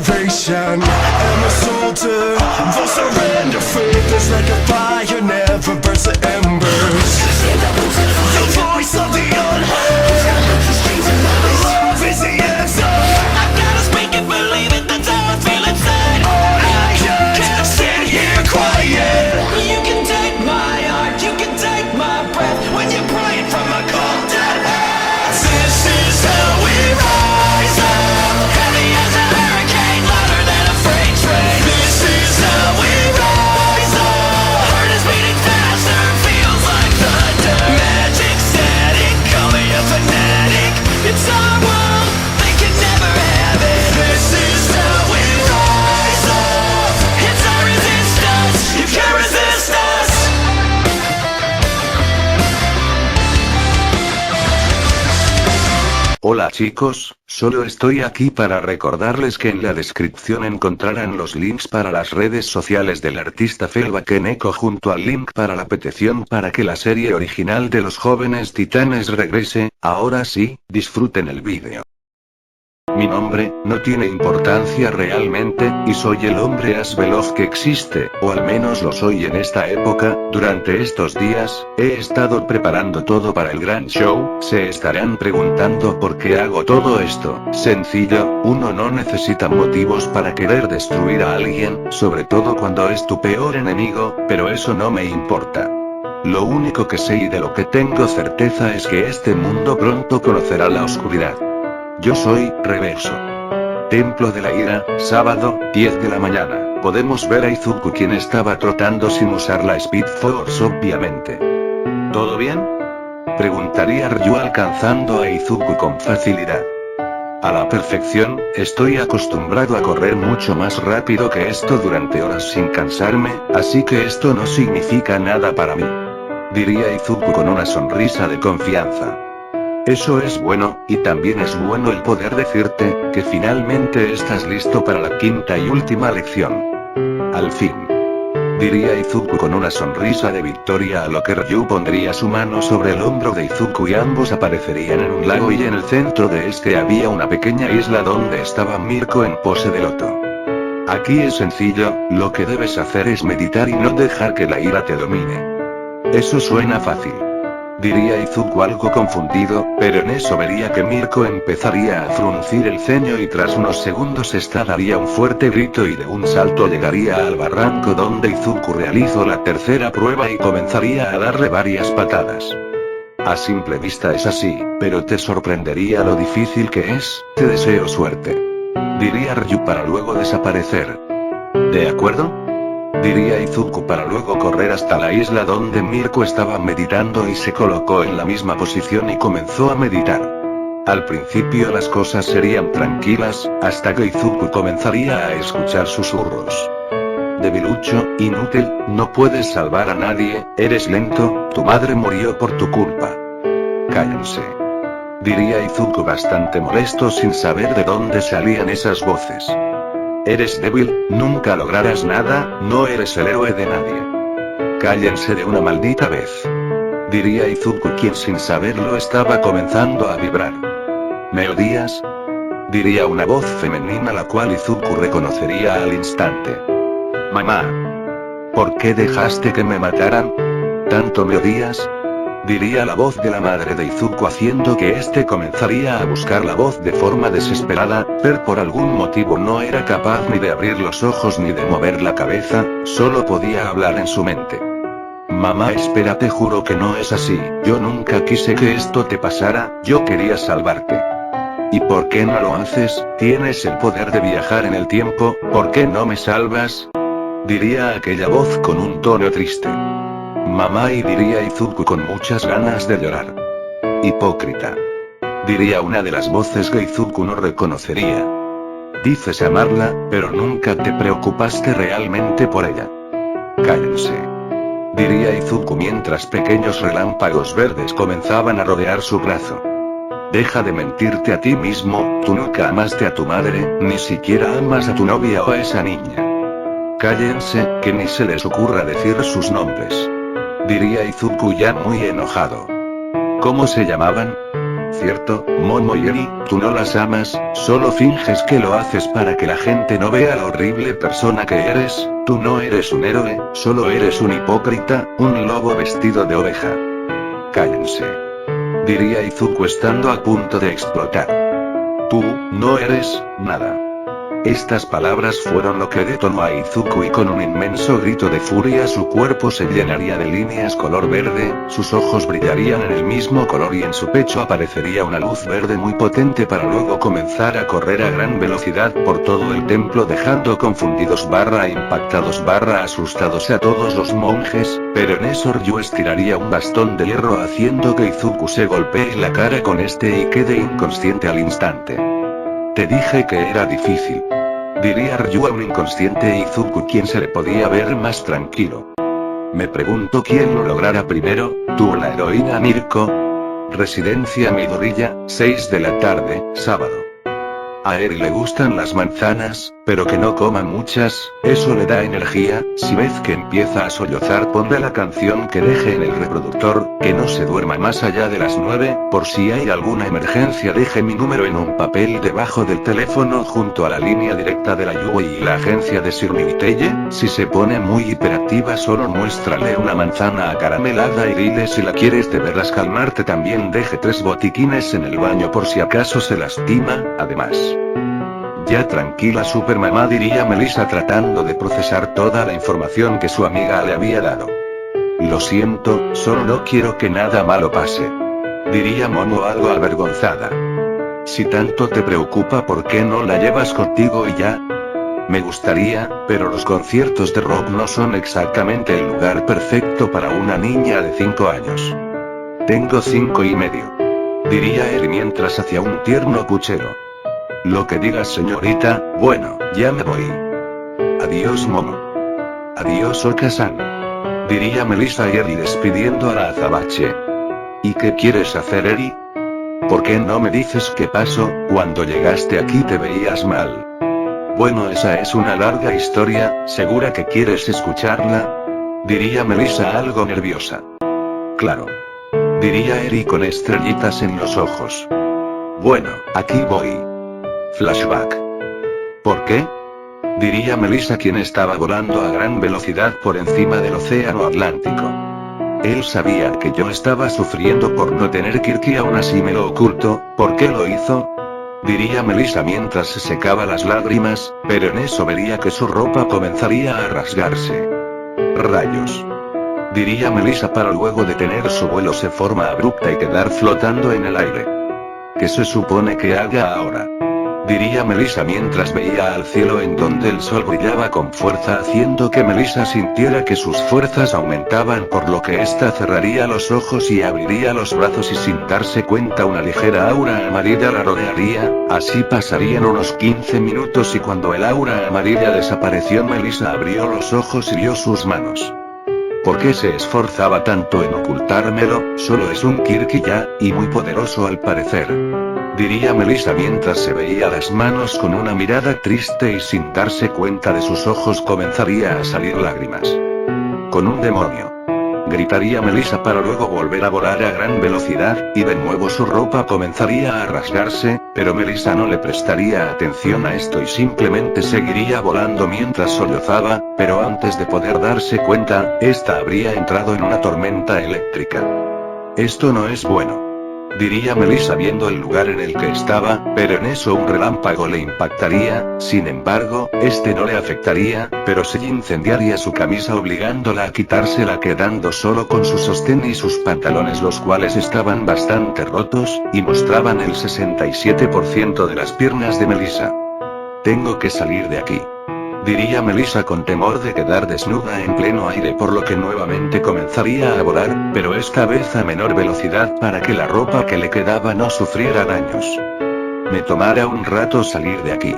salvation. I'm a soldier, for surrender. Faith is like a fire, never burns the embers. The voice of the unheard. Love is the answer. I gotta speak and believe it, that's how I feel inside. I can't sit here quiet. You can take my heart, you can take my breath when you're praying from a cold dead heart. This is how we rise up, heavy as a hurricane, louder than a freight train. This is how we rise up, heart is beating faster, feels like thunder. Magic setting, call me a fanatic. It's our world, they can never have it. This is how we rise up, it's our resistance, you can't resist us. Hola chicos, solo estoy aquí para recordarles que en la descripción encontrarán los links para las redes sociales del artista Felbakeneko junto al link para la petición para que la serie original de los Jóvenes Titanes regrese. Ahora sí, disfruten el vídeo. Mi nombre no tiene importancia realmente, y soy el hombre más veloz que existe, o al menos lo soy en esta época. Durante estos días, he estado preparando todo para el gran show. Se estarán preguntando por qué hago todo esto. Sencillo, uno no necesita motivos para querer destruir a alguien, sobre todo cuando es tu peor enemigo, pero eso no me importa. Lo único que sé y de lo que tengo certeza es que este mundo pronto conocerá la oscuridad. Yo soy Reverso. Templo de la Ira, sábado, 10 de la mañana. Podemos ver a Izuku quien estaba trotando sin usar la Speed Force obviamente. ¿Todo bien?, preguntaría Ryu alcanzando a Izuku con facilidad. A la perfección, estoy acostumbrado a correr mucho más rápido que esto durante horas sin cansarme, así que esto no significa nada para mí, diría Izuku con una sonrisa de confianza. Eso es bueno, y también es bueno el poder decirte que finalmente estás listo para la quinta y última lección. Al fin, diría Izuku con una sonrisa de victoria, a lo que Ryu pondría su mano sobre el hombro de Izuku y ambos aparecerían en un lago, y en el centro de este había una pequeña isla donde estaba Mirko en pose de loto. Aquí es sencillo, lo que debes hacer es meditar y no dejar que la ira te domine. Eso suena fácil, diría Izuku algo confundido, pero en eso vería que Mirko empezaría a fruncir el ceño y tras unos segundos esta daría un fuerte grito y de un salto llegaría al barranco donde Izuku realizó la tercera prueba y comenzaría a darle varias patadas. A simple vista es así, pero te sorprendería lo difícil que es. Te deseo suerte, diría Ryu para luego desaparecer. ¿De acuerdo?, diría Izuku para luego correr hasta la isla donde Mirko estaba meditando y se colocó en la misma posición y comenzó a meditar. Al principio las cosas serían tranquilas, hasta que Izuku comenzaría a escuchar susurros. Debilucho, inútil, no puedes salvar a nadie, eres lento, tu madre murió por tu culpa. Cállense, diría Izuku bastante molesto sin saber de dónde salían esas voces. Eres débil, nunca lograrás nada, no eres el héroe de nadie. Cállense de una maldita vez, diría Izuku quien sin saberlo estaba comenzando a vibrar. ¿Me odias?, diría una voz femenina la cual Izuku reconocería al instante. Mamá, ¿por qué dejaste que me mataran? ¿Tanto me odias?, diría la voz de la madre de Izuku haciendo que éste comenzaría a buscar la voz de forma desesperada, pero por algún motivo no era capaz ni de abrir los ojos ni de mover la cabeza, solo podía hablar en su mente. Mamá, espera, te juro que no es así, yo nunca quise que esto te pasara, yo quería salvarte. ¿Y por qué no lo haces? Tienes el poder de viajar en el tiempo, ¿por qué no me salvas?, diría aquella voz con un tono triste. Mamá, y diría Izuku con muchas ganas de llorar. Hipócrita, diría una de las voces que Izuku no reconocería. Dices amarla, pero nunca te preocupaste realmente por ella. Cállense, diría Izuku mientras pequeños relámpagos verdes comenzaban a rodear su brazo. Deja de mentirte a ti mismo, tú nunca amaste a tu madre, ni siquiera amas a tu novia o a esa niña. Cállense, que ni se les ocurra decir sus nombres, diría Izuku ya muy enojado. ¿Cómo se llamaban?, ¿Cierto, Momo y Eri? Tú no las amas, solo finges que lo haces para que la gente no vea la horrible persona que eres. Tú no eres un héroe, solo eres un hipócrita, un lobo vestido de oveja. Cállense. Diría Izuku estando a punto de explotar. Tú, no eres, nada. Estas palabras fueron lo que detonó a Izuku y con un inmenso grito de furia su cuerpo se llenaría de líneas color verde, sus ojos brillarían en el mismo color y en su pecho aparecería una luz verde muy potente para luego comenzar a correr a gran velocidad por todo el templo dejando confundidos impactados asustados a todos los monjes, pero en eso Ryu estiraría un bastón de hierro haciendo que Izuku se golpee la cara con este y quede inconsciente al instante. Te dije que era difícil. Diría Ryu a un inconsciente Izuku quien se le podía ver más tranquilo. Me pregunto quién lo logrará primero, tú o la heroína Mirko. Residencia Midoriya, 6 de la tarde, sábado. A Eri le gustan las manzanas, pero que no coma muchas, eso le da energía. Si ves que empieza a sollozar, ponle la canción que deje en el reproductor, que no se duerma más allá de las 9, por si hay alguna emergencia deje mi número en un papel debajo del teléfono junto a la línea directa de la Yui y la agencia de Sir Miteye. Si se pone muy hiperactiva solo muéstrale una manzana acaramelada y dile si la quieres de veras calmarte. También deje 3 botiquines en el baño por si acaso se lastima, además. Ya tranquila supermamá, diría Melissa tratando de procesar toda la información que su amiga le había dado. Lo siento, solo no quiero que nada malo pase. Diría Momo algo avergonzada. Si tanto te preocupa, ¿por qué no la llevas contigo y ya? Me gustaría, pero los conciertos de rock no son exactamente el lugar perfecto para una niña de 5 años. Tengo 5 y medio. Diría Eri mientras hacía un tierno puchero. Lo que digas, señorita. Bueno, ya me voy. Adiós, Momo. Adiós, Oka-san. Diría Melissa y Eri despidiendo a la azabache. ¿Y qué quieres hacer, Eri? ¿Por qué no me dices qué pasó? Cuando llegaste aquí te veías mal. Bueno, esa es una larga historia, ¿segura que quieres escucharla? Diría Melissa algo nerviosa. Claro. Diría Eri con estrellitas en los ojos. Bueno, aquí voy. Flashback. ¿Por qué? Diría Melissa quien estaba volando a gran velocidad por encima del océano Atlántico. Él sabía que yo estaba sufriendo por no tener Kirk y aún así me lo ocultó. ¿Por qué lo hizo? Diría Melissa mientras se secaba las lágrimas, pero en eso vería que su ropa comenzaría a rasgarse. Rayos. Diría Melissa para luego detener su vuelo de forma abrupta y quedar flotando en el aire. ¿Qué se supone que haga ahora? Diría Melissa mientras veía al cielo en donde el sol brillaba con fuerza haciendo que Melissa sintiera que sus fuerzas aumentaban por lo que ésta cerraría los ojos y abriría los brazos y sin darse cuenta una ligera aura amarilla la rodearía. Así pasarían unos 15 minutos y cuando el aura amarilla desapareció Melissa abrió los ojos y vio sus manos. ¿Por qué se esforzaba tanto en ocultármelo? Solo es un Kirk y ya, y muy poderoso al parecer. Diría Melissa mientras se veía las manos con una mirada triste y sin darse cuenta de sus ojos comenzaría a salir lágrimas. Con un demonio. Gritaría Melissa para luego volver a volar a gran velocidad, y de nuevo su ropa comenzaría a rasgarse, pero Melissa no le prestaría atención a esto y simplemente seguiría volando mientras sollozaba, pero antes de poder darse cuenta, esta habría entrado en una tormenta eléctrica. Esto no es bueno. Diría Melissa viendo el lugar en el que estaba, pero en eso un relámpago le impactaría. Sin embargo, este no le afectaría, pero sí incendiaría su camisa obligándola a quitársela quedando solo con su sostén y sus pantalones, los cuales estaban bastante rotos, y mostraban el 67% de las piernas de Melissa. Tengo que salir de aquí. Diría Melissa con temor de quedar desnuda en pleno aire por lo que nuevamente comenzaría a volar, pero esta vez a menor velocidad para que la ropa que le quedaba no sufriera daños. Me tomará un rato salir de aquí.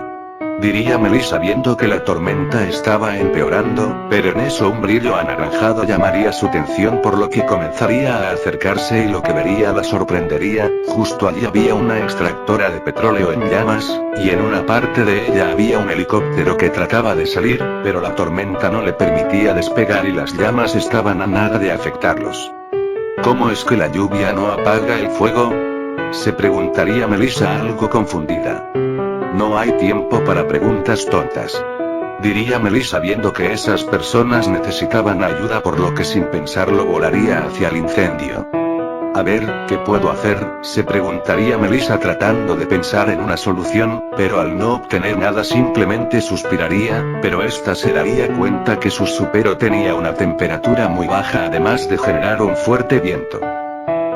Diría Melissa viendo que la tormenta estaba empeorando, pero en eso un brillo anaranjado llamaría su atención por lo que comenzaría a acercarse y lo que vería la sorprendería. Justo allí había una extractora de petróleo en llamas, y en una parte de ella había un helicóptero que trataba de salir, pero la tormenta no le permitía despegar y las llamas estaban a nada de afectarlos. ¿Cómo es que la lluvia no apaga el fuego? Se preguntaría Melissa algo confundida. No hay tiempo para preguntas tontas. Diría Melissa viendo que esas personas necesitaban ayuda, por lo que sin pensarlo volaría hacia el incendio. A ver, ¿qué puedo hacer?, se preguntaría Melissa tratando de pensar en una solución, pero al no obtener nada simplemente suspiraría, pero esta se daría cuenta que su supero tenía una temperatura muy baja además de generar un fuerte viento.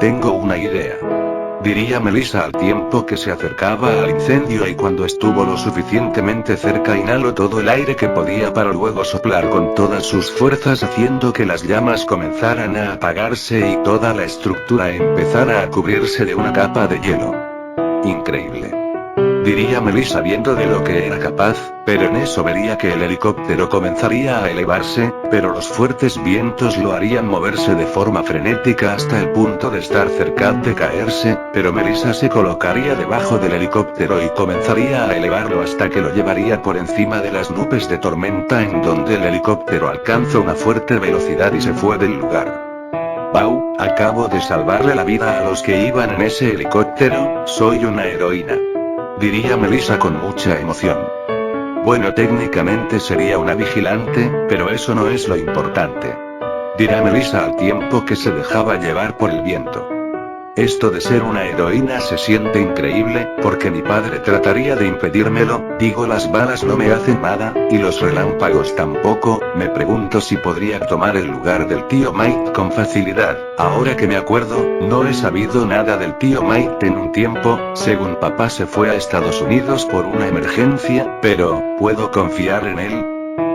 Tengo una idea. Diría Melissa al tiempo que se acercaba al incendio, y cuando estuvo lo suficientemente cerca inhaló todo el aire que podía para luego soplar con todas sus fuerzas haciendo que las llamas comenzaran a apagarse y toda la estructura empezara a cubrirse de una capa de hielo. Increíble. Diría Melissa viendo de lo que era capaz, pero en eso vería que el helicóptero comenzaría a elevarse, pero los fuertes vientos lo harían moverse de forma frenética hasta el punto de estar cerca de caerse, pero Melissa se colocaría debajo del helicóptero y comenzaría a elevarlo hasta que lo llevaría por encima de las nubes de tormenta, en donde el helicóptero alcanzó una fuerte velocidad y se fue del lugar. ¡Wow! Acabo de salvarle la vida a los que iban en ese helicóptero, soy una heroína. Diría Melissa con mucha emoción. Bueno, técnicamente sería una vigilante, pero eso no es lo importante. Dirá Melissa al tiempo que se dejaba llevar por el viento. Esto de ser una heroína se siente increíble, porque mi padre trataría de impedírmelo, digo, las balas no me hacen nada, y los relámpagos tampoco, me pregunto si podría tomar el lugar del tío Mike con facilidad. Ahora que me acuerdo, no he sabido nada del tío Mike en un tiempo, según papá se fue a Estados Unidos por una emergencia, pero, ¿puedo confiar en él?,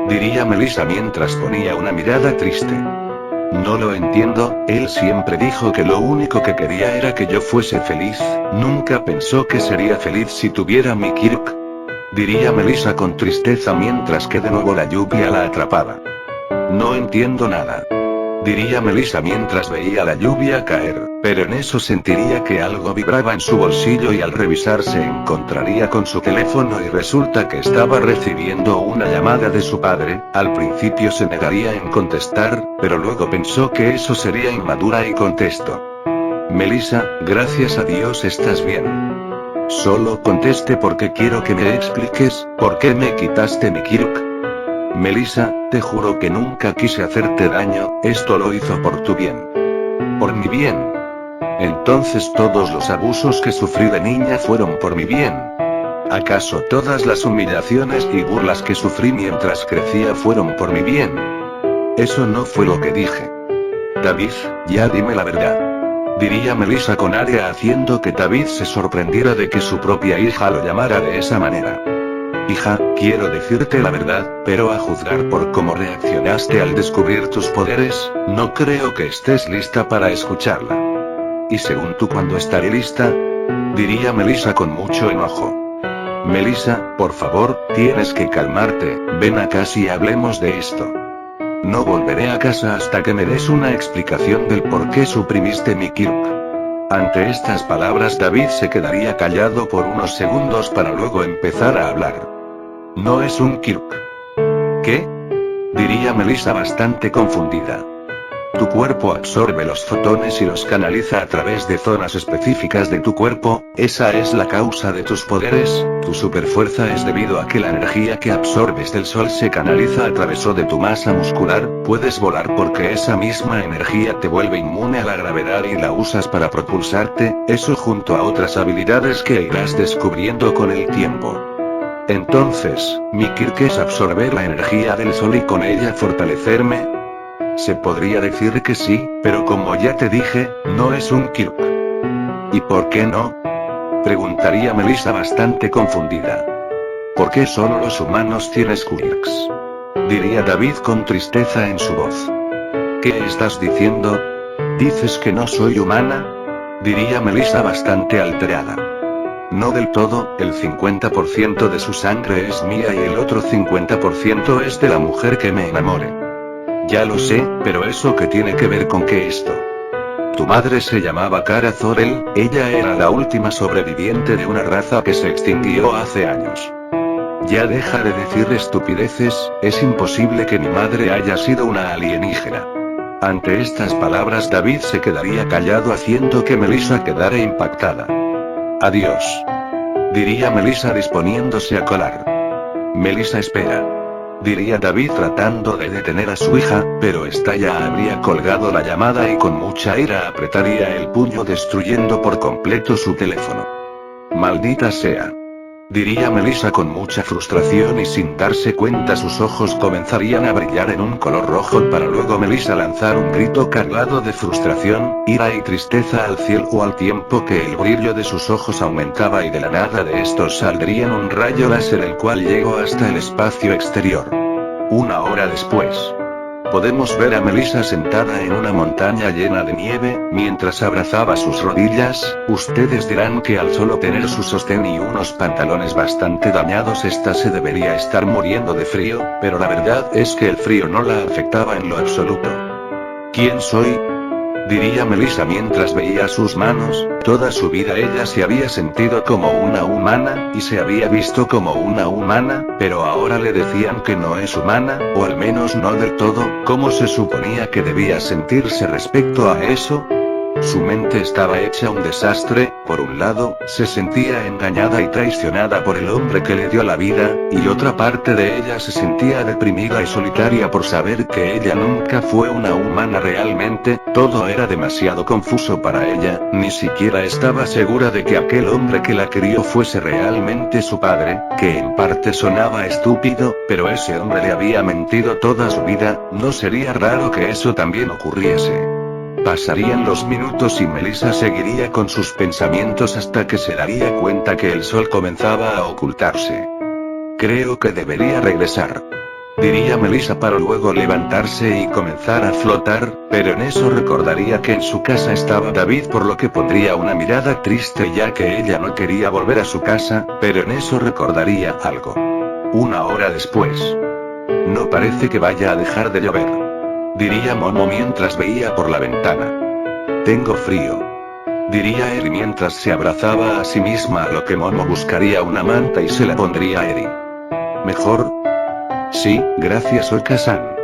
diría Melissa mientras ponía una mirada triste. No lo entiendo, él siempre dijo que lo único que quería era que yo fuese feliz, nunca pensó que sería feliz si tuviera mi Kirk. Diría Melissa con tristeza mientras que de nuevo la lluvia la atrapaba. No entiendo nada. Diría Melissa mientras veía la lluvia caer, pero en eso sentiría que algo vibraba en su bolsillo y al revisar se encontraría con su teléfono y resulta que estaba recibiendo una llamada de su padre. Al principio se negaría en contestar, pero luego pensó que eso sería inmadura y contestó. Melissa, gracias a Dios estás bien. Solo conteste porque quiero que me expliques, ¿por qué me quitaste mi Kirk? Melissa, te juro que nunca quise hacerte daño, esto lo hizo por tu bien. ¿Por mi bien? Entonces todos los abusos que sufrí de niña fueron por mi bien. ¿Acaso todas las humillaciones y burlas que sufrí mientras crecía fueron por mi bien? Eso no fue lo que dije. David, ya dime la verdad. Diría Melissa con aria haciendo que David se sorprendiera de que su propia hija lo llamara de esa manera. Hija, quiero decirte la verdad, pero a juzgar por cómo reaccionaste al descubrir tus poderes, no creo que estés lista para escucharla. Y según tú, ¿cuándo estaré lista? Diría Melissa con mucho enojo. Melissa, por favor, tienes que calmarte, ven acá y hablemos de esto. No volveré a casa hasta que me des una explicación del por qué suprimiste mi Kirk. Ante estas palabras David se quedaría callado por unos segundos para luego empezar a hablar. No es un Kirk. ¿Qué? Diría Melissa bastante confundida. Tu cuerpo absorbe los fotones y los canaliza a través de zonas específicas de tu cuerpo, esa es la causa de tus poderes, tu superfuerza es debido a que la energía que absorbes del sol se canaliza a través de tu masa muscular, puedes volar porque esa misma energía te vuelve inmune a la gravedad y la usas para propulsarte, eso junto a otras habilidades que irás descubriendo con el tiempo. Entonces, mi Kirk es absorber la energía del sol y con ella fortalecerme. Se podría decir que sí, pero como ya te dije, no es un Kirk. ¿Y por qué no? Preguntaría Melissa bastante confundida. ¿Por qué solo los humanos tienen Kirks? Diría David con tristeza en su voz. ¿Qué estás diciendo? ¿Dices que no soy humana? Diría Melissa bastante alterada. No del todo, el 50% de su sangre es mía y el otro 50% es de la mujer que me enamore. Ya lo sé, pero ¿eso qué tiene que ver con qué esto? Tu madre se llamaba Kara Zor-El, ella era la última sobreviviente de una raza que se extinguió hace años. Ya deja de decir estupideces, es imposible que mi madre haya sido una alienígena. Ante estas palabras David se quedaría callado haciendo que Melissa quedara impactada. Adiós. Diría Melissa disponiéndose a colar. Melissa espera. Diría David tratando de detener a su hija, pero esta ya habría colgado la llamada y con mucha ira apretaría el puño destruyendo por completo su teléfono. Maldita sea. Diría Melissa con mucha frustración y sin darse cuenta sus ojos comenzarían a brillar en un color rojo para luego Melissa lanzar un grito cargado de frustración, ira y tristeza al cielo al tiempo que el brillo de sus ojos aumentaba y de la nada de estos saldría un rayo láser el cual llegó hasta el espacio exterior. Una hora después. Podemos ver a Melissa sentada en una montaña llena de nieve, mientras abrazaba sus rodillas. Ustedes dirán que al solo tener su sostén y unos pantalones bastante dañados esta se debería estar muriendo de frío, pero la verdad es que el frío no la afectaba en lo absoluto. ¿Quién soy? Diría Melissa mientras veía sus manos. Toda su vida ella se había sentido como una humana, y se había visto como una humana, pero ahora le decían que no es humana, o al menos no del todo. ¿Cómo se suponía que debía sentirse respecto a eso? Su mente estaba hecha un desastre. Por un lado, se sentía engañada y traicionada por el hombre que le dio la vida, y otra parte de ella se sentía deprimida y solitaria por saber que ella nunca fue una humana realmente. Todo era demasiado confuso para ella, ni siquiera estaba segura de que aquel hombre que la crió fuese realmente su padre, que en parte sonaba estúpido, pero ese hombre le había mentido toda su vida. No sería raro que eso también ocurriese. Pasarían los minutos y Melissa seguiría con sus pensamientos hasta que se daría cuenta que el sol comenzaba a ocultarse. Creo que debería regresar. Diría Melissa para luego levantarse y comenzar a flotar, pero en eso recordaría que en su casa estaba David por lo que pondría una mirada triste ya que ella no quería volver a su casa, pero en eso recordaría algo. Una hora después. No parece que vaya a dejar de llover. Diría Momo mientras veía por la ventana. Tengo frío. Diría Eri mientras se abrazaba a sí misma a lo que Momo buscaría una manta y se la pondría a Eri. ¿Mejor? Sí, gracias Oka-san.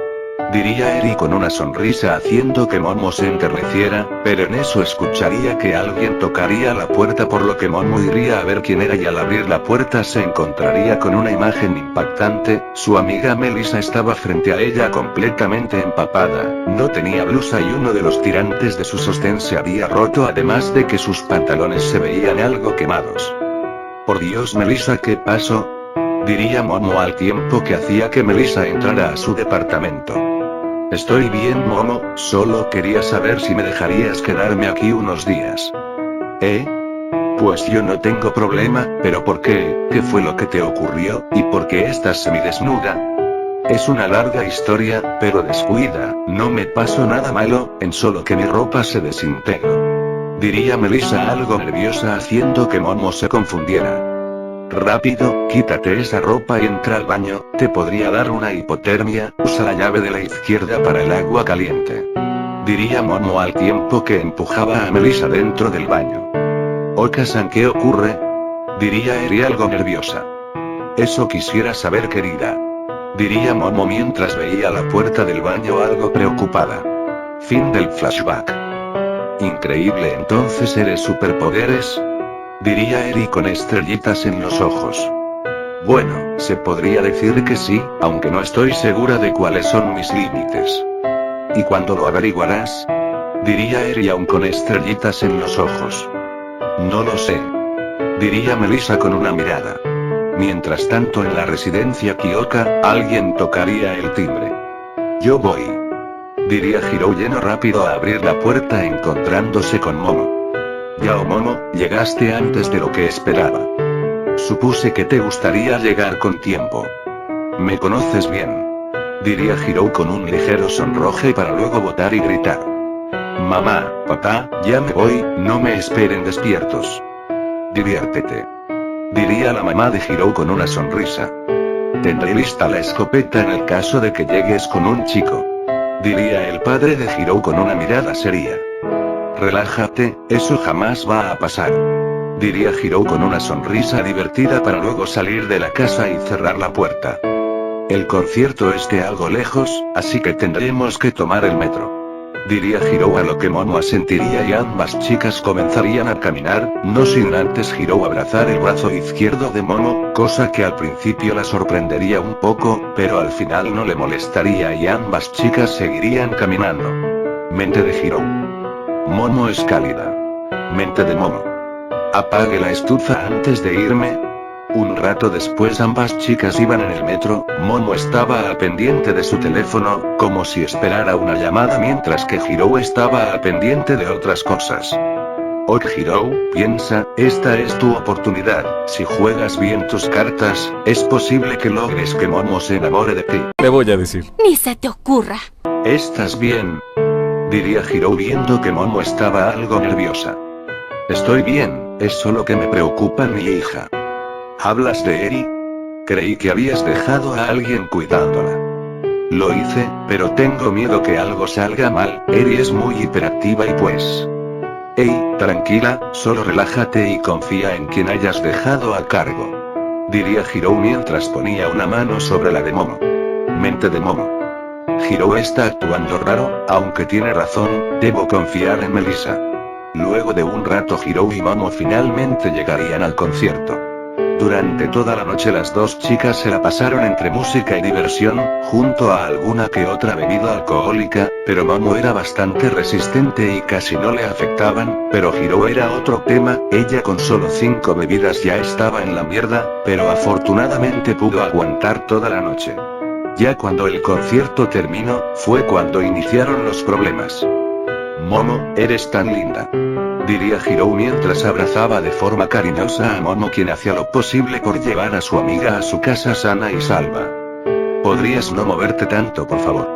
Diría Eri con una sonrisa haciendo que Momo se enterneciera, pero en eso escucharía que alguien tocaría la puerta por lo que Momo iría a ver quién era y al abrir la puerta se encontraría con una imagen impactante. Su amiga Melissa estaba frente a ella completamente empapada, no tenía blusa y uno de los tirantes de su sostén se había roto además de que sus pantalones se veían algo quemados. Por Dios Melissa, ¿qué pasó? Diría Momo al tiempo que hacía que Melissa entrara a su departamento. Estoy bien Momo, solo quería saber si me dejarías quedarme aquí unos días. Pues yo no tengo problema, pero ¿por qué? ¿Qué fue lo que te ocurrió? ¿Y por qué estás semidesnuda? Es una larga historia, pero descuida, no me pasó nada malo, en solo que mi ropa se desintegró. Diría Melissa algo nerviosa haciendo que Momo se confundiera. Rápido, quítate esa ropa y entra al baño, te podría dar una hipotermia, usa la llave de la izquierda para el agua caliente. Diría Momo al tiempo que empujaba a Melissa dentro del baño. Oka-san, ¿qué ocurre? Diría Eri algo nerviosa. Eso quisiera saber querida. Diría Momo mientras veía la puerta del baño algo preocupada. Fin del flashback. Increíble, entonces eres superpoderes. Diría Eri con estrellitas en los ojos. Bueno, se podría decir que sí, aunque no estoy segura de cuáles son mis límites. ¿Y cuándo lo averiguarás? Diría Eri aún con estrellitas en los ojos. No lo sé. Diría Melissa con una mirada. Mientras tanto en la residencia Kyoka, alguien tocaría el timbre. Yo voy. Diría Hiro yendo rápido a abrir la puerta encontrándose con Momo. Yao Momo, llegaste antes de lo que esperaba. Supuse que te gustaría llegar con tiempo. Me conoces bien. Diría Hiro con un ligero sonroje para luego botar y gritar. Mamá, papá, ya me voy, no me esperen despiertos. Diviértete. Diría la mamá de Hiro con una sonrisa. Tendré lista la escopeta en el caso de que llegues con un chico. Diría el padre de Hiro con una mirada seria. Relájate, eso jamás va a pasar. Diría Hiro con una sonrisa divertida para luego salir de la casa y cerrar la puerta. El concierto esté algo lejos, así que tendremos que tomar el metro. diría Hiro, a lo que Momo asentiría y ambas chicas comenzarían a caminar, no sin antes Hiro abrazar el brazo izquierdo de Momo, cosa que al principio la sorprendería un poco, pero al final no le molestaría y ambas chicas seguirían caminando. Mente de Hiro. Momo es cálida. Mente de Momo. Apague la estufa antes de irme. Un rato después ambas chicas iban en el metro, Momo estaba al pendiente de su teléfono, como si esperara una llamada mientras que Hiro estaba al pendiente de otras cosas. Ok Hiro, piensa, esta es tu oportunidad, si juegas bien tus cartas, es posible que logres que Momo se enamore de ti. Le voy a decir. Ni se te ocurra. ¿Estás bien? Diría Hiro viendo que Momo estaba algo nerviosa. Estoy bien, es solo que me preocupa mi hija. ¿Hablas de Eri? Creí que habías dejado a alguien cuidándola. Lo hice, pero tengo miedo que algo salga mal, Eri es muy hiperactiva y pues... Ey, tranquila, solo relájate y confía en quien hayas dejado a cargo. Diría Hiro mientras ponía una mano sobre la de Momo. Mente de Momo. Hiro está actuando raro, aunque tiene razón, debo confiar en Melissa. Luego de un rato Hiro y Momo finalmente llegarían al concierto. Durante toda la noche las dos chicas se la pasaron entre música y diversión, junto a alguna que otra bebida alcohólica, pero Momo era bastante resistente y casi no le afectaban, pero Hiro era otro tema, ella con solo 5 bebidas ya estaba en la mierda, pero afortunadamente pudo aguantar toda la noche. Ya cuando el concierto terminó, fue cuando iniciaron los problemas. Momo, eres tan linda. Diría Hiro mientras abrazaba de forma cariñosa a Momo, quien hacía lo posible por llevar a su amiga a su casa sana y salva. ¿Podrías no moverte tanto, por favor?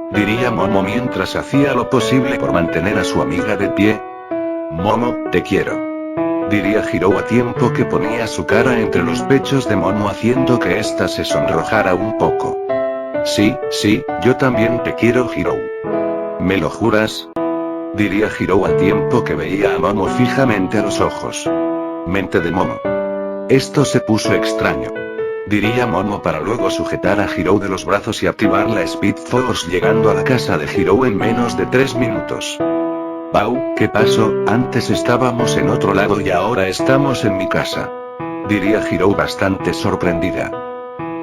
Diría Momo mientras hacía lo posible por mantener a su amiga de pie. Momo, te quiero. Diría Hiro a tiempo que ponía su cara entre los pechos de Momo haciendo que ésta se sonrojara un poco. Sí, yo también te quiero Hiro. ¿Me lo juras? Diría Hiro a tiempo que veía a Momo fijamente a los ojos. Mente de Momo. Esto se puso extraño. Diría Momo para luego sujetar a Hiro de los brazos y activar la Speed Force llegando a la casa de Hiro en menos de 3 minutos. Pau, ¿qué pasó? Antes estábamos en otro lado y ahora estamos en mi casa. Diría Hiro bastante sorprendida.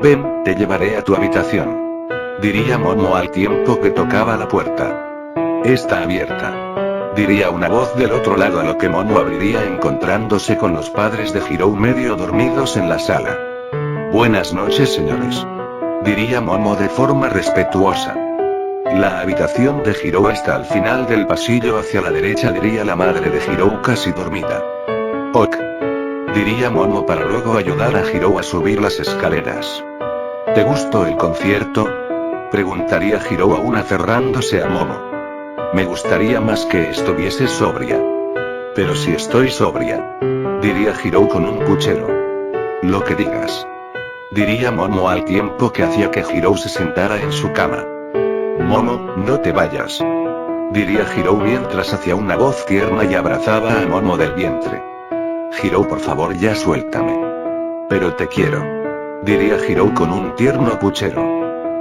Ven, te llevaré a tu habitación. Diría Momo al tiempo que tocaba la puerta. Está abierta. Diría una voz del otro lado, a lo que Momo abriría encontrándose con los padres de Hiro medio dormidos en la sala. Buenas noches señores. Diría Momo de forma respetuosa. La habitación de Hiro está al final del pasillo hacia la derecha, diría la madre de Hiro casi dormida. Ok. Diría Momo para luego ayudar a Hiro a subir las escaleras. ¿Te gustó el concierto? Preguntaría Hiro aún aferrándose a Momo. Me gustaría más que estuviese sobria. Pero si estoy sobria. Diría Hiro con un puchero. Lo que digas. Diría Momo al tiempo que hacía que Hiro se sentara en su cama. Momo, no te vayas. Diría Hiro mientras hacía una voz tierna y abrazaba a Momo del vientre. Hiro, por favor, ya suéltame. Pero te quiero. Diría Hiro con un tierno puchero.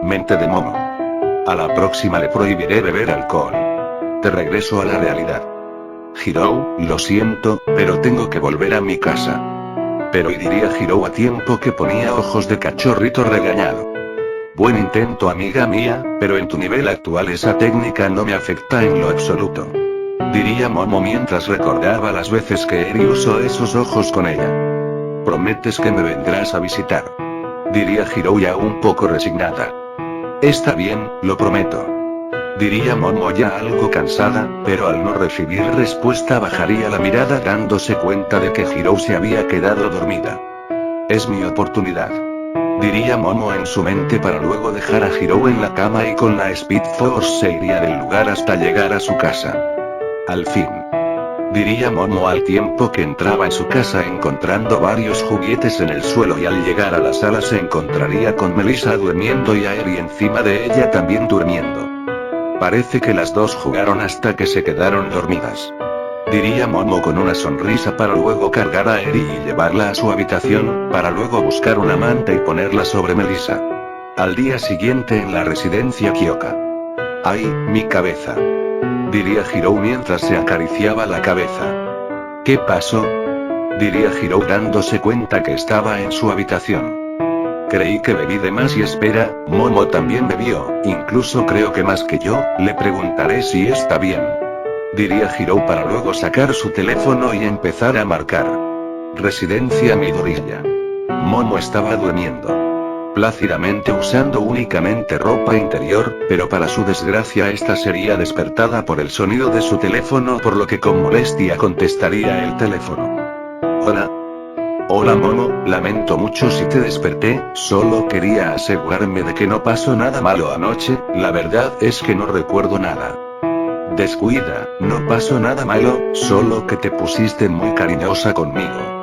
Mente de Momo. A la próxima le prohibiré beber alcohol. Te regreso a la realidad. Hiro, lo siento, pero tengo que volver a mi casa. Pero, y diría Hiro a tiempo que ponía ojos de cachorrito regañado. Buen intento amiga mía, pero en tu nivel actual esa técnica no me afecta en lo absoluto. Diría Momo mientras recordaba las veces que Eri usó esos ojos con ella. ¿Prometes que me vendrás a visitar? Diría Hiro ya un poco resignada. Está bien, lo prometo. Diría Momo ya algo cansada, pero al no recibir respuesta bajaría la mirada dándose cuenta de que Hiro se había quedado dormida. Es mi oportunidad. Diría Momo en su mente para luego dejar a Hiro en la cama y con la Speed Force se iría del lugar hasta llegar a su casa. Al fin. Diría Momo al tiempo que entraba en su casa encontrando varios juguetes en el suelo y al llegar a la sala se encontraría con Melissa durmiendo y a Eri encima de ella también durmiendo. Parece que las dos jugaron hasta que se quedaron dormidas. Diría Momo con una sonrisa para luego cargar a Eri y llevarla a su habitación, para luego buscar una manta y ponerla sobre Melissa. Al día siguiente en la residencia Kyoka. ¡Ay, mi cabeza! diría Hiro mientras se acariciaba la cabeza. ¿Qué pasó? Diría Hiro dándose cuenta que estaba en su habitación. Creí que bebí de más y espera, Momo también bebió, incluso creo que más que yo, le preguntaré si está bien. Diría Hiro para luego sacar su teléfono y empezar a marcar. Residencia Midoriya. Momo estaba durmiendo plácidamente usando únicamente ropa interior, pero para su desgracia esta sería despertada por el sonido de su teléfono, por lo que con molestia contestaría el teléfono. Hola. Hola Momo, lamento mucho si te desperté, solo quería asegurarme de que no pasó nada malo anoche, la verdad es que no recuerdo nada. Descuida, no pasó nada malo, solo que te pusiste muy cariñosa conmigo.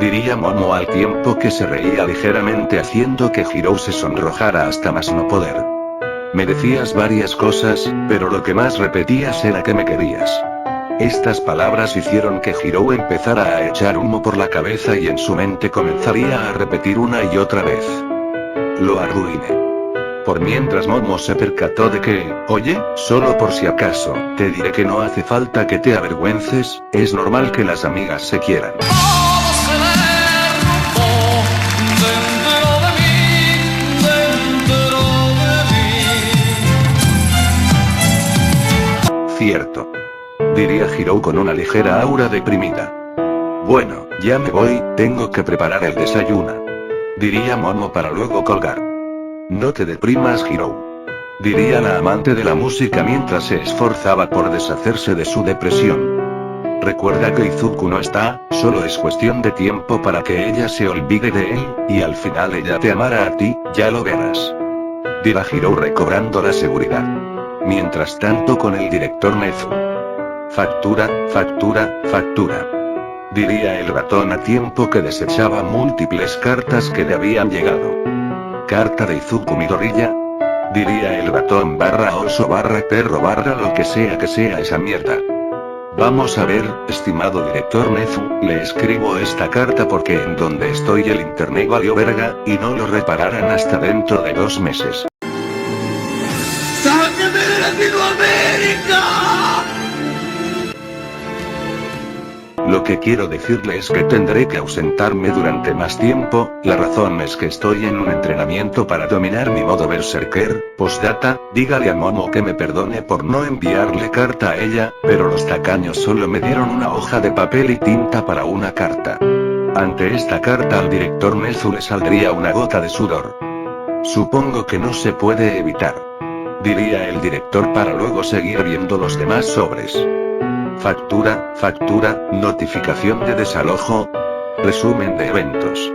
Diría Momo al tiempo que se reía ligeramente haciendo que Hiro se sonrojara hasta más no poder. Me decías varias cosas, pero lo que más repetías era que me querías. Estas palabras hicieron que Hiro empezara a echar humo por la cabeza y en su mente comenzaría a repetir una y otra vez. Lo arruiné. Por mientras Momo se percató de que, oye, solo por si acaso, te diré que no hace falta que te avergüences, es normal que las amigas se quieran. Cierto. Diría Hiro con una ligera aura deprimida. Bueno, ya me voy, tengo que preparar el desayuno. Diría Momo para luego colgar. No te deprimas Hiro. Diría la amante de la música mientras se esforzaba por deshacerse de su depresión. Recuerda que Izuku no está, solo es cuestión de tiempo para que ella se olvide de él, y al final ella te amará a ti, ya lo verás. Dirá Hiro recobrando la seguridad. Mientras tanto con el director Nezu. Factura, factura, factura. Diría el ratón a tiempo que desechaba múltiples cartas que le habían llegado. Carta de Izuku Midoriya. Diría el ratón barra oso barra perro barra lo que sea esa mierda. Vamos a ver, estimado director Nezu, le escribo esta carta porque en donde estoy el internet valió verga, y no lo repararán hasta dentro de 2 meses. ¡Sáquenme de Latinoamérica! Lo que quiero decirle es que tendré que ausentarme durante más tiempo, la razón es que estoy en un entrenamiento para dominar mi modo berserker. Postdata, dígale a Momo que me perdone por no enviarle carta a ella, pero los tacaños solo me dieron una hoja de papel y tinta para una carta. Ante esta carta al director Nezu le saldría una gota de sudor. Supongo que no se puede evitar. Diría el director para luego seguir viendo los demás sobres. Factura, factura, notificación de desalojo. Resumen de eventos.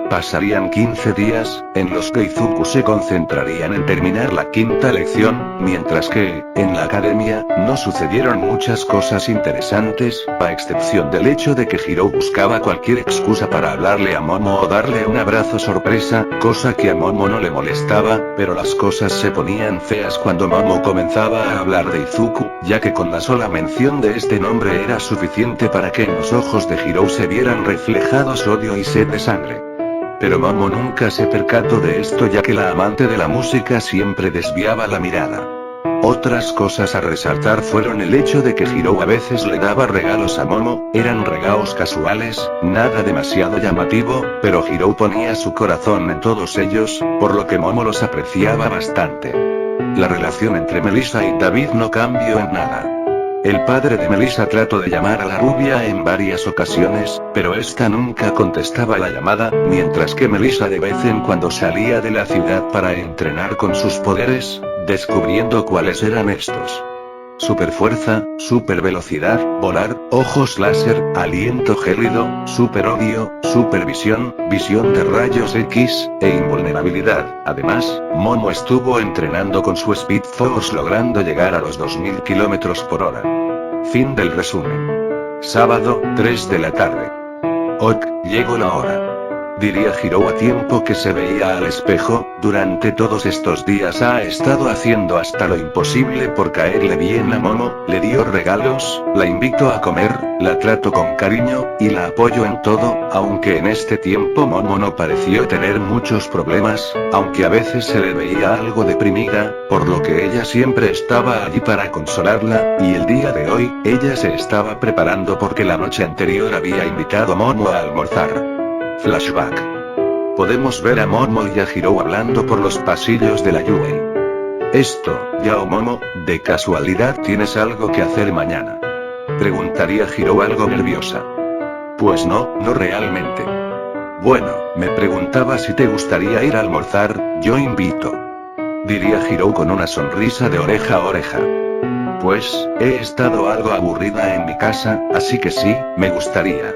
Pasarían 15 días, en los que Izuku se concentrarían en terminar la 5ª lección, mientras que, en la academia, no sucedieron muchas cosas interesantes, a excepción del hecho de que Hiro buscaba cualquier excusa para hablarle a Momo o darle un abrazo sorpresa, cosa que a Momo no le molestaba, pero las cosas se ponían feas cuando Momo comenzaba a hablar de Izuku, ya que con la sola mención de este nombre era suficiente para que en los ojos de Hiro se vieran reflejados odio y sed de sangre. Pero Momo nunca se percató de esto ya que la amante de la música siempre desviaba la mirada. Otras cosas a resaltar fueron el hecho de que Hiro a veces le daba regalos a Momo, eran regalos casuales, nada demasiado llamativo, pero Hiro ponía su corazón en todos ellos, por lo que Momo los apreciaba bastante. La relación entre Melissa y David no cambió en nada. El padre de Melissa trató de llamar a la rubia en varias ocasiones, pero esta nunca contestaba la llamada, mientras que Melissa de vez en cuando salía de la ciudad para entrenar con sus poderes, descubriendo cuáles eran estos. Superfuerza, supervelocidad, volar, ojos láser, aliento gélido, super odio, supervisión, visión de rayos X, e invulnerabilidad. Además, Momo estuvo entrenando con su Speed Force logrando llegar a los 2000 km/h. Fin del resumen. Sábado, 3 de la tarde. Ok, llegó la hora. Diría Hiro a tiempo que se veía al espejo. Durante todos estos días ha estado haciendo hasta lo imposible por caerle bien a Momo, le dio regalos, la invito a comer, la trato con cariño, y la apoyo en todo, aunque en este tiempo Momo no pareció tener muchos problemas, aunque a veces se le veía algo deprimida, por lo que ella siempre estaba allí para consolarla, y el día de hoy, ella se estaba preparando porque la noche anterior había invitado a Momo a almorzar. Flashback. Podemos ver a Momo y a Hiro hablando por los pasillos de la Yui. Esto, Yao Momo, ¿de casualidad tienes algo que hacer mañana? Preguntaría Hiro algo nerviosa. Pues no, no realmente. Bueno, me preguntaba si te gustaría ir a almorzar, yo invito. Diría Hiro con una sonrisa de oreja a oreja. Pues, he estado algo aburrida en mi casa, así que sí, me gustaría.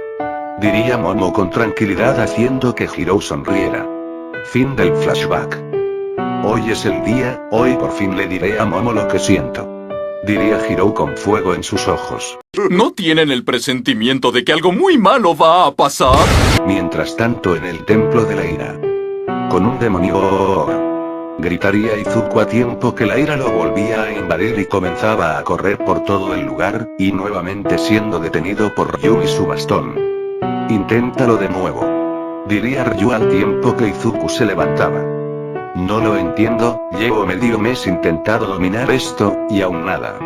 Diría Momo con tranquilidad haciendo que Hiro sonriera. Fin del flashback. Hoy es el día, hoy por fin le diré a Momo lo que siento. Diría Hiro con fuego en sus ojos. ¿No tienen el presentimiento de que algo muy malo va a pasar? Mientras tanto en el templo de la ira. Con un demonio. Gritaría Izuku a tiempo que la ira lo volvía a invadir y comenzaba a correr por todo el lugar, y nuevamente siendo detenido por Ryu y su bastón. Inténtalo de nuevo. Diría Ryu al tiempo que Izuku se levantaba. No lo entiendo, llevo medio mes intentando dominar esto, y aún nada.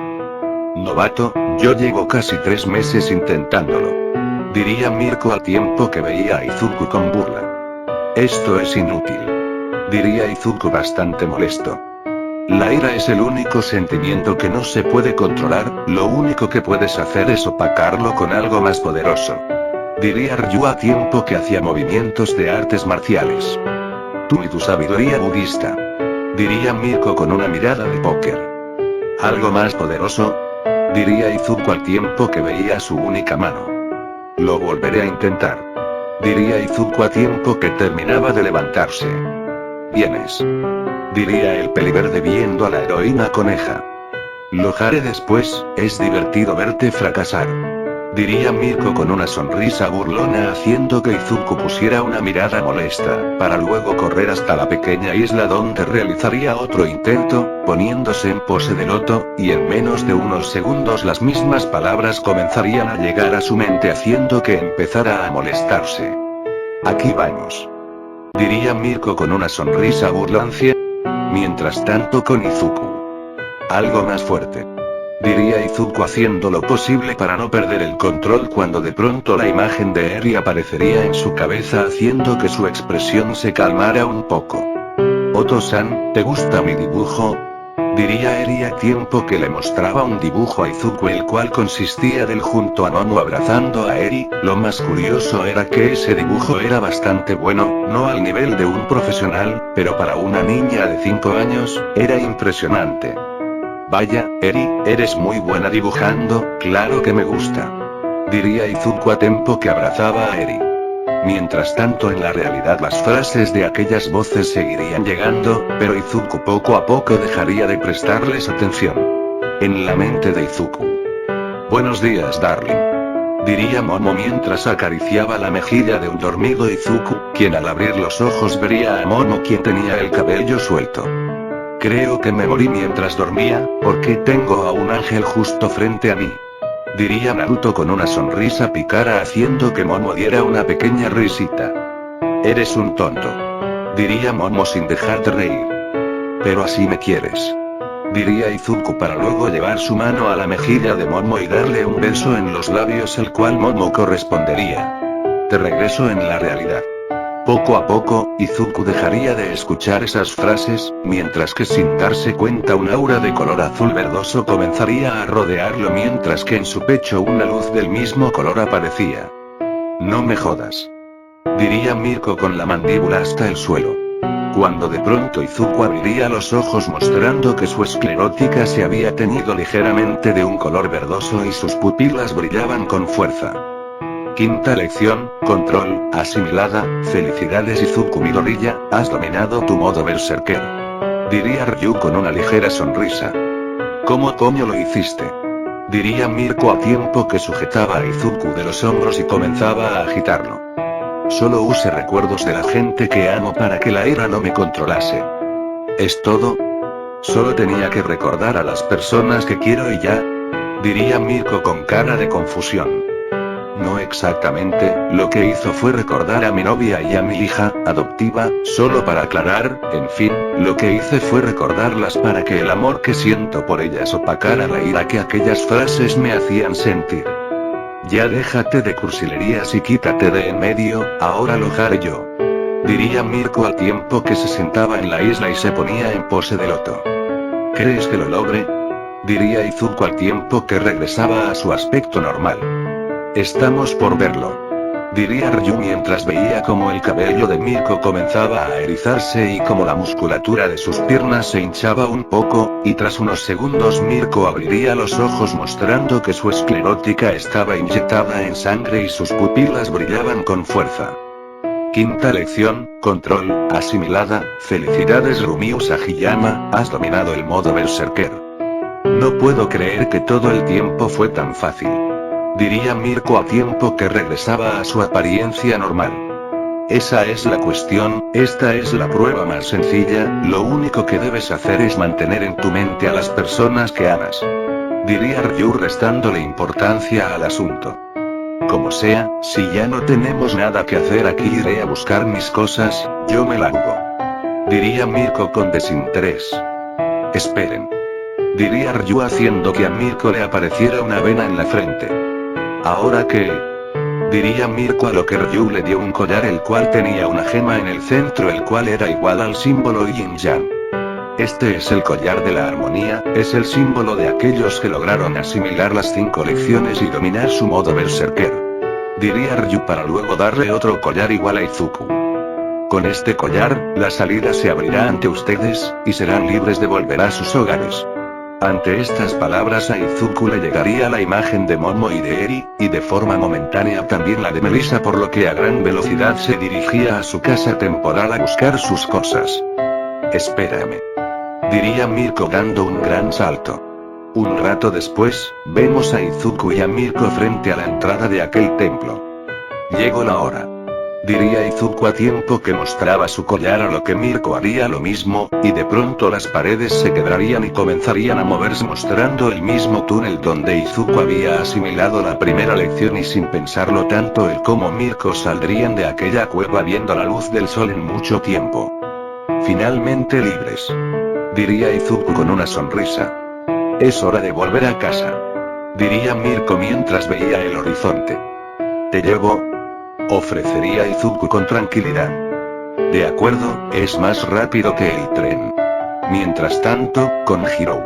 Novato, yo llevo casi 3 meses intentándolo. Diría Mirko al tiempo que veía a Izuku con burla. Esto es inútil. Diría Izuku bastante molesto. La ira es el único sentimiento que no se puede controlar, lo único que puedes hacer es opacarlo con algo más poderoso. Diría Ryu a tiempo que hacía movimientos de artes marciales. Tú y tu sabiduría budista. Diría Mirko con una mirada de póker. ¿Algo más poderoso? Diría Izuku al tiempo que veía su única mano. Lo volveré a intentar. Diría Izuku a tiempo que terminaba de levantarse. Vienes. Diría el peliverde viendo a la heroína coneja. Lo haré después, es divertido verte fracasar. Diría Mirko con una sonrisa burlona haciendo que Izuku pusiera una mirada molesta, para luego correr hasta la pequeña isla donde realizaría otro intento, poniéndose en pose de loto, y en menos de unos segundos las mismas palabras comenzarían a llegar a su mente haciendo que empezara a molestarse. Aquí vamos. Diría Mirko con una sonrisa burlancia. Mientras tanto con Izuku. Algo más fuerte. Diría Izuku haciendo lo posible para no perder el control cuando de pronto la imagen de Eri aparecería en su cabeza haciendo que su expresión se calmara un poco. Oto-san, ¿te gusta mi dibujo? Diría Eri a tiempo que le mostraba un dibujo a Izuku el cual consistía de él junto a Momo abrazando a Eri. Lo más curioso era que ese dibujo era bastante bueno, no al nivel de un profesional, pero para una niña de 5 años, era impresionante. Vaya, Eri, eres muy buena dibujando, claro que me gusta. Diría Izuku a tiempo que abrazaba a Eri. Mientras tanto en la realidad las frases de aquellas voces seguirían llegando, pero Izuku poco a poco dejaría de prestarles atención. En la mente de Izuku. Buenos días, darling. Diría Momo mientras acariciaba la mejilla de un dormido Izuku, quien al abrir los ojos vería a Momo quien tenía el cabello suelto. Creo que me morí mientras dormía, porque tengo a un ángel justo frente a mí. Diría Naruto con una sonrisa pícara haciendo que Momo diera una pequeña risita. Eres un tonto. Diría Momo sin dejar de reír. Pero así me quieres. Diría Izuku para luego llevar su mano a la mejilla de Momo y darle un beso en los labios el cual Momo correspondería. Te regreso en la realidad. Poco a poco, Izuku dejaría de escuchar esas frases, mientras que sin darse cuenta un aura de color azul verdoso comenzaría a rodearlo mientras que en su pecho una luz del mismo color aparecía. No me jodas. Diría Mirko con la mandíbula hasta el suelo. Cuando de pronto Izuku abriría los ojos mostrando que su esclerótica se había teñido ligeramente de un color verdoso y sus pupilas brillaban con fuerza. Quinta lección, control, asimilada, felicidades Izuku Midoriya, has dominado tu modo berserker. Diría Ryu con una ligera sonrisa. ¿Cómo coño lo hiciste? Diría Mirko a tiempo que sujetaba a Izuku de los hombros y comenzaba a agitarlo. Solo use recuerdos de la gente que amo para que la ira no me controlase. ¿Es todo? Solo tenía que recordar a las personas que quiero y ya, diría Mirko con cara de confusión. No exactamente, lo que hizo fue recordar a mi novia y a mi hija adoptiva, solo para aclarar, en fin, lo que hice fue recordarlas para que el amor que siento por ellas opacara la ira que aquellas frases me hacían sentir. Ya déjate de cursilerías y quítate de en medio, ahora lo haré yo. Diría Mirko al tiempo que se sentaba en la isla y se ponía en pose de loto. ¿Crees que lo logre? Diría Izuku al tiempo que regresaba a su aspecto normal. Estamos por verlo. Diría Ryu mientras veía como el cabello de Mirko comenzaba a erizarse y como la musculatura de sus piernas se hinchaba un poco, y tras unos segundos Mirko abriría los ojos mostrando que su esclerótica estaba inyectada en sangre y sus pupilas brillaban con fuerza. Quinta lección, control, asimilada. Felicidades Rumiu Sagiyama, has dominado el modo berserker. No puedo creer que todo el tiempo fue tan fácil. Diría Mirko a tiempo que regresaba a su apariencia normal. Esa es la cuestión, esta es la prueba más sencilla, lo único que debes hacer es mantener en tu mente a las personas que amas. Diría Ryu restándole importancia al asunto. Como sea, si ya no tenemos nada que hacer aquí iré a buscar mis cosas, yo me largo. Diría Mirko con desinterés. Esperen. Diría Ryu haciendo que a Mirko le apareciera una vena en la frente. ¿Ahora qué? Diría Mirko a lo que Ryu le dio un collar el cual tenía una gema en el centro el cual era igual al símbolo Yin Yang. Este es el collar de la armonía, es el símbolo de aquellos que lograron asimilar las 5 lecciones y dominar su modo berserker. Diría Ryu para luego darle otro collar igual a Izuku. Con este collar, la salida se abrirá ante ustedes, y serán libres de volver a sus hogares. Ante estas palabras a Izuku le llegaría la imagen de Momo y de Eri, y de forma momentánea también la de Melissa por lo que a gran velocidad se dirigía a su casa temporal a buscar sus cosas. Espérame. Diría Mirko dando un gran salto. Un rato después, vemos a Izuku y a Mirko frente a la entrada de aquel templo. Llegó la hora. Diría Izuku a tiempo que mostraba su collar a lo que Mirko haría lo mismo, y de pronto las paredes se quebrarían y comenzarían a moverse mostrando el mismo túnel donde Izuku había asimilado la primera lección y sin pensarlo tanto él como Mirko saldrían de aquella cueva viendo la luz del sol en mucho tiempo. Finalmente libres. Diría Izuku con una sonrisa. Es hora de volver a casa. Diría Mirko mientras veía el horizonte. Te llevo. Ofrecería Izuku con tranquilidad. De acuerdo, es más rápido que el tren. Mientras tanto, con Hirou.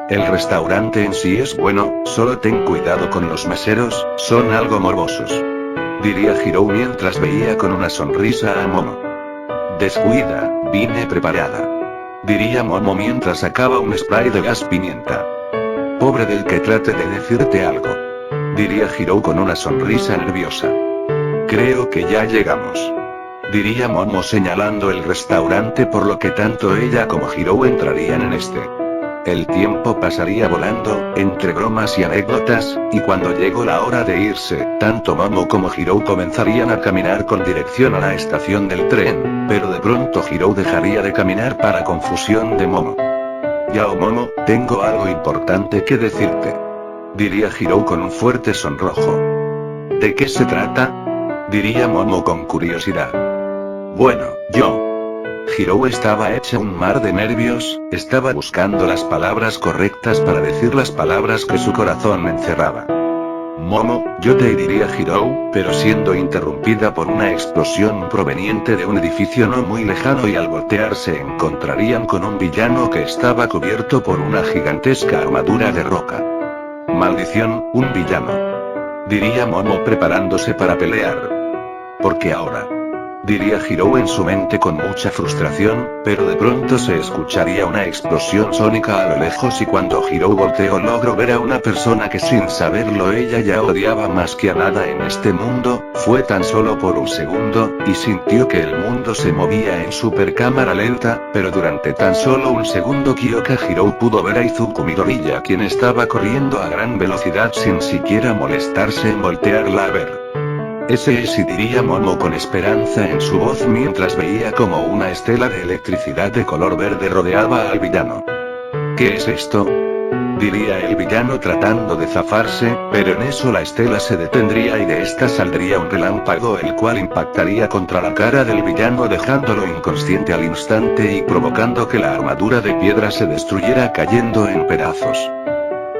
El restaurante en sí es bueno, solo ten cuidado con los meseros, son algo morbosos. Diría Hirou mientras veía con una sonrisa a Momo. Descuida, vine preparada. Diría Momo mientras sacaba un spray de gas pimienta. Pobre del que trate de decirte algo. Diría Hirou con una sonrisa nerviosa. Creo que ya llegamos. Diría Momo señalando el restaurante por lo que tanto ella como Hirou entrarían en este. El tiempo pasaría volando, entre bromas y anécdotas, y cuando llegó la hora de irse, tanto Momo como Hirou comenzarían a caminar con dirección a la estación del tren, pero de pronto Hirou dejaría de caminar para confusión de Momo. Yao Momo, tengo algo importante que decirte. Diría Hirou con un fuerte sonrojo. ¿De qué se trata? Diría Momo con curiosidad. Bueno, yo. Hirou estaba hecha un mar de nervios, estaba buscando las palabras correctas para decir las palabras que su corazón encerraba. Momo, yo te diría Hirou, pero siendo interrumpida por una explosión proveniente de un edificio no muy lejano y al voltear se encontrarían con un villano que estaba cubierto por una gigantesca armadura de roca. Maldición, un villano. Diría Momo preparándose para pelear. ¿Por qué ahora? Diría Hirou en su mente con mucha frustración, pero de pronto se escucharía una explosión sónica a lo lejos y cuando Hirou volteó logró ver a una persona que sin saberlo ella ya odiaba más que a nada en este mundo, fue tan solo por un segundo, y sintió que el mundo se movía en super cámara lenta, pero durante tan solo un segundo Kyoka Hirou pudo ver a Izuku Midoriya quien estaba corriendo a gran velocidad sin siquiera molestarse en voltearla a ver. Ese es, y diría Momo con esperanza en su voz mientras veía como una estela de electricidad de color verde rodeaba al villano. ¿Qué es esto?, diría el villano tratando de zafarse, pero en eso la estela se detendría y de esta saldría un relámpago el cual impactaría contra la cara del villano dejándolo inconsciente al instante y provocando que la armadura de piedra se destruyera cayendo en pedazos.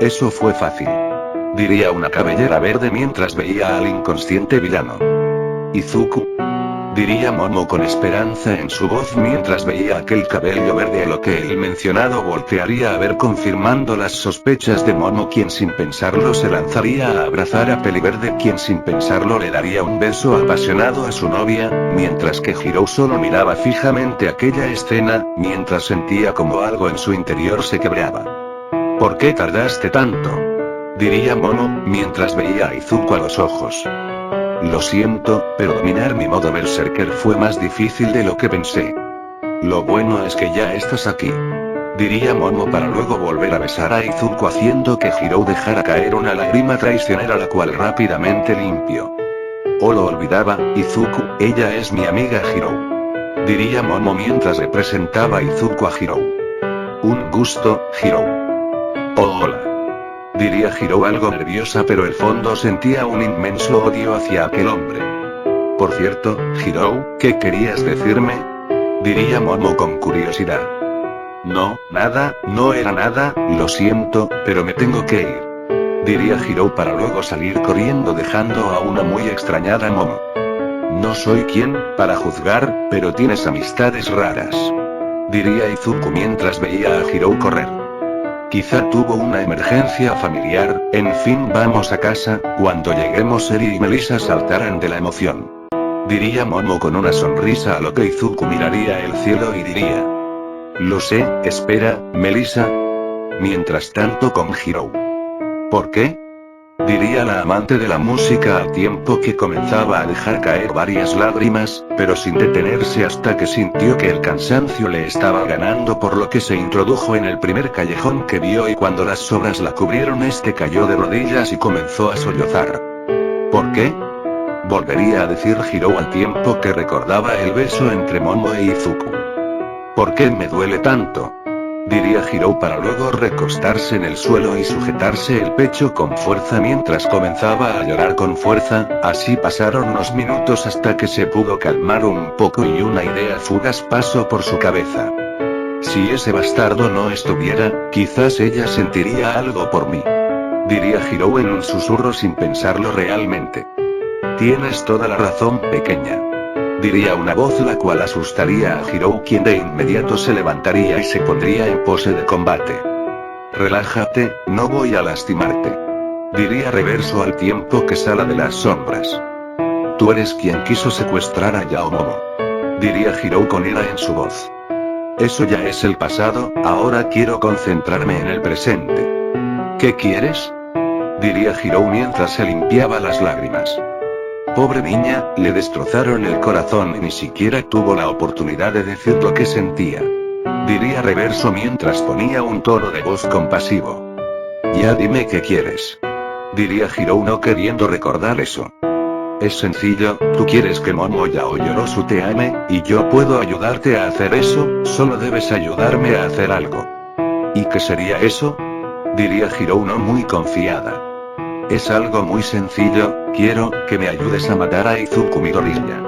Eso fue fácil, diría una cabellera verde mientras veía al inconsciente villano. Izuku, diría Momo con esperanza en su voz mientras veía aquel cabello verde, a lo que el mencionado voltearía a ver confirmando las sospechas de Momo, quien sin pensarlo se lanzaría a abrazar a Peliverde, quien sin pensarlo le daría un beso apasionado a su novia, mientras que Hirou solo miraba fijamente aquella escena, mientras sentía como algo en su interior se quebraba. ¿Por qué tardaste tanto?, diría Momo, mientras veía a Izuku a los ojos. Lo siento, pero dominar mi modo berserker fue más difícil de lo que pensé. Lo bueno es que ya estás aquí, diría Momo para luego volver a besar a Izuku haciendo que Hirou dejara caer una lágrima traicionera, la cual rápidamente limpió. Oh, lo olvidaba, Izuku, ella es mi amiga Hirou, diría Momo mientras le presentaba a Izuku a Hirou. Un gusto, Hirou. Oh, hola, diría Hirou algo nerviosa, pero el fondo sentía un inmenso odio hacia aquel hombre. Por cierto, Hirou, ¿qué querías decirme?, diría Momo con curiosidad. No, nada, no era nada, lo siento, pero me tengo que ir, diría Hirou para luego salir corriendo dejando a una muy extrañada Momo. No soy quien para juzgar, pero tienes amistades raras, diría Izuku mientras veía a Hirou correr. Quizá tuvo una emergencia familiar, en fin, vamos a casa, cuando lleguemos Eri y Melissa saltarán de la emoción, diría Momo con una sonrisa, a lo que Izuku miraría el cielo y diría. Lo sé, espera, Melissa. Mientras tanto con Hirou. ¿Por qué?, diría la amante de la música al tiempo que comenzaba a dejar caer varias lágrimas, pero sin detenerse hasta que sintió que el cansancio le estaba ganando, por lo que se introdujo en el primer callejón que vio y cuando las sombras la cubrieron cayó de rodillas y comenzó a sollozar. ¿Por qué?, volvería a decir Hirou al tiempo que recordaba el beso entre Momo e Izuku. ¿Por qué me duele tanto?, diría Hirou para luego recostarse en el suelo y sujetarse el pecho con fuerza mientras comenzaba a llorar con fuerza. Así pasaron unos minutos hasta que se pudo calmar un poco y una idea fugaz pasó por su cabeza. Si ese bastardo no estuviera, quizás ella sentiría algo por mí, diría Hirou en un susurro sin pensarlo realmente. Tienes toda la razón, pequeña, diría una voz la cual asustaría a Hirou, quien de inmediato se levantaría y se pondría en pose de combate. Relájate, no voy a lastimarte, diría Reverso al tiempo que sala de las sombras. Tú eres quien quiso secuestrar a Yao Momo, diría Hirou con ira en su voz. Eso ya es el pasado, ahora quiero concentrarme en el presente. ¿Qué quieres?, diría Hirou mientras se limpiaba las lágrimas. Pobre niña, le destrozaron el corazón y ni siquiera tuvo la oportunidad de decir lo que sentía, diría Reverso mientras ponía un tono de voz compasivo. Ya dime qué quieres, diría Hirou no queriendo recordar eso. Es sencillo, tú quieres que Momo Yaoyorozu te ame, y yo puedo ayudarte a hacer eso, solo debes ayudarme a hacer algo. ¿Y qué sería eso?, diría Hirou no muy confiada. Es algo muy sencillo, quiero que me ayudes a matar a Izuku Midoriya.